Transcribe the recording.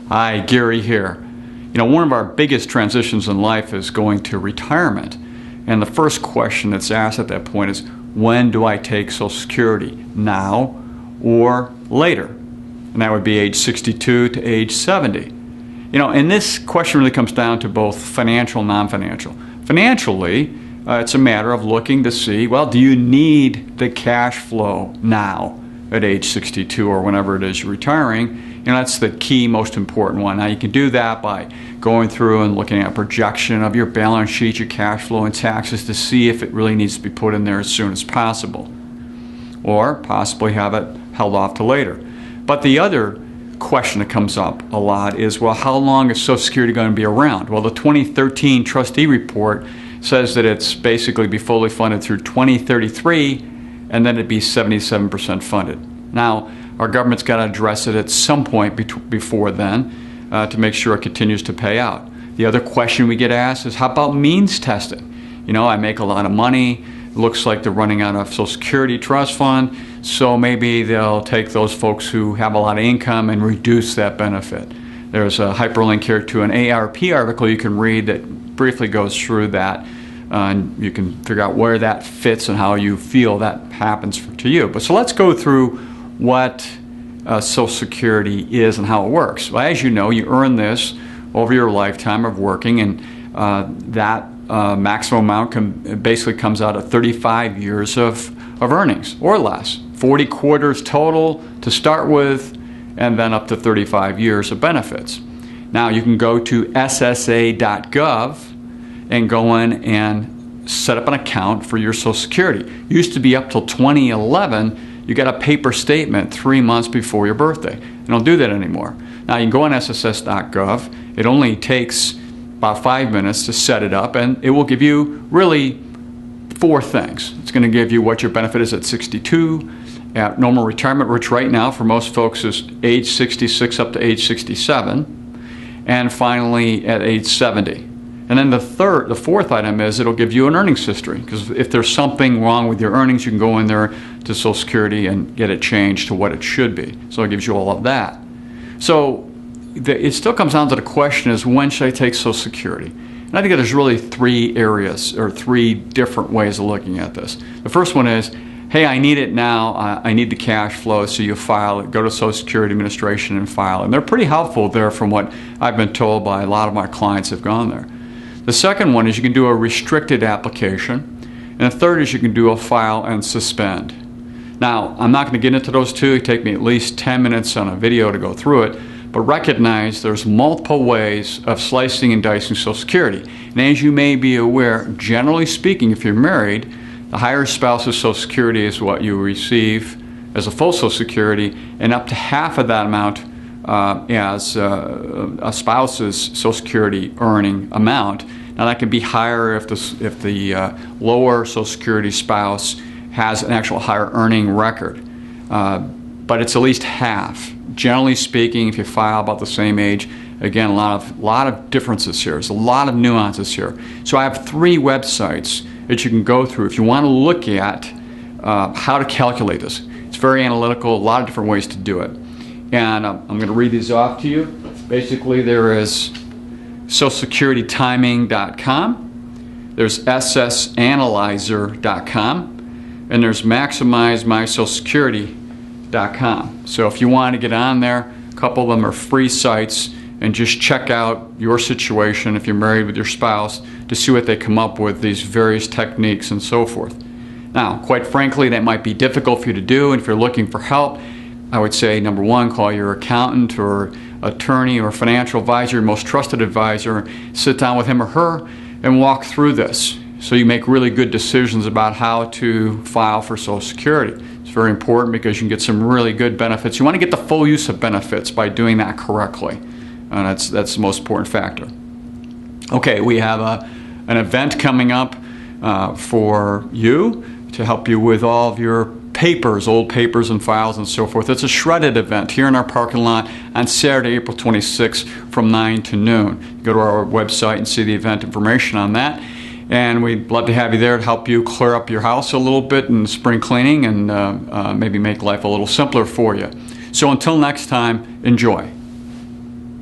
Hi, Gary here. One of our biggest transitions in life is going to retirement. And the first question that's asked at that point is, when do I take Social Security? Now or later? And that would be age 62 to age 70. And this question really comes down to both financial and non-financial. Financially, it's a matter of looking to see, well, do you need the cash flow now at age 62 or whenever it is you're retiring? That's the key, most important one. Now, you can do that by going through and looking at a projection of your balance sheet, your cash flow, and taxes to see if it really needs to be put in there as soon as possible, or possibly have it held off to later. But the other question that comes up a lot is, well, how long is Social Security going to be around? Well, the 2013 trustee report says that it's basically be fully funded through 2033, and then it'd be 77% funded. Now, our government's got to address it at some point before then to make sure it continues to pay out. The other question we get asked is, how about means testing? I make a lot of money. It looks like they're running out of Social Security trust fund, so maybe they'll take those folks who have a lot of income and reduce that benefit. There's a hyperlink here to an ARP article you can read that briefly goes through that. And you can figure out where that fits and how you feel that happens to you. But so let's go through what Social Security is and how it works. Well, as you know, you earn this over your lifetime of working, and that maximum amount basically comes out of 35 years of earnings or less. 40 quarters total to start with, and then up to 35 years of benefits. Now, you can go to ssa.gov and go in and set up an account for your Social Security. Used to be up till 2011, you got a paper statement 3 months before your birthday. They don't do that anymore. Now, you can go on sss.gov. It only takes about 5 minutes to set it up, and it will give you really 4 things. It's going to give you what your benefit is at 62, at normal retirement, which right now for most folks is age 66 up to age 67, and finally at age 70. And then the fourth item is it'll give you an earnings history, because if there's something wrong with your earnings, you can go in there to Social Security and get it changed to what it should be. So it gives you all of that. So it still comes down to the question is, when should I take Social Security? And I think there's really 3 areas or 3 different ways of looking at this. The first one is, hey, I need it now. I need the cash flow, so you file it. Go to Social Security Administration and file it. And they're pretty helpful there from what I've been told by a lot of my clients have gone there. The second one is you can do a restricted application, and the third is you can do a file and suspend. Now, I'm not going to get into those 2. It take me at least 10 minutes on a video to go through it, but recognize there's multiple ways of slicing and dicing Social Security. And as you may be aware, generally speaking, if you're married, the higher spouse's Social Security is what you receive as a full Social Security, and up to half of that amount as a spouse's Social Security earning amount. Now, that can be higher if the lower Social Security spouse has an actual higher earning record, but it's at least half. Generally speaking, if you file about the same age, again, a lot of differences here. There's a lot of nuances here. So I have 3 websites that you can go through if you want to look at how to calculate this. It's very analytical, a lot of different ways to do it. And I'm going to read these off to you. Basically, there is SocialSecurityTiming.com, there's SSAnalyzer.com, and there's MaximizeMySocialSecurity.com. So if you want to get on there, a couple of them are free sites, and just check out your situation if you're married with your spouse to see what they come up with, these various techniques and so forth. Now, quite frankly, that might be difficult for you to do, and if you're looking for help, I would say, number 1, call your accountant or attorney or financial advisor, your most trusted advisor, sit down with him or her and walk through this so you make really good decisions about how to file for Social Security. It's very important because you can get some really good benefits. You want to get the full use of benefits by doing that correctly, and that's the most important factor. Okay, we have an event coming up for you to help you with all of your papers, old papers and files and so forth. It's a shredded event here in our parking lot on Saturday, April 26th from 9 to noon. Go to our website and see the event information on that. And we'd love to have you there to help you clear up your house a little bit in spring cleaning and maybe make life a little simpler for you. So until next time, enjoy.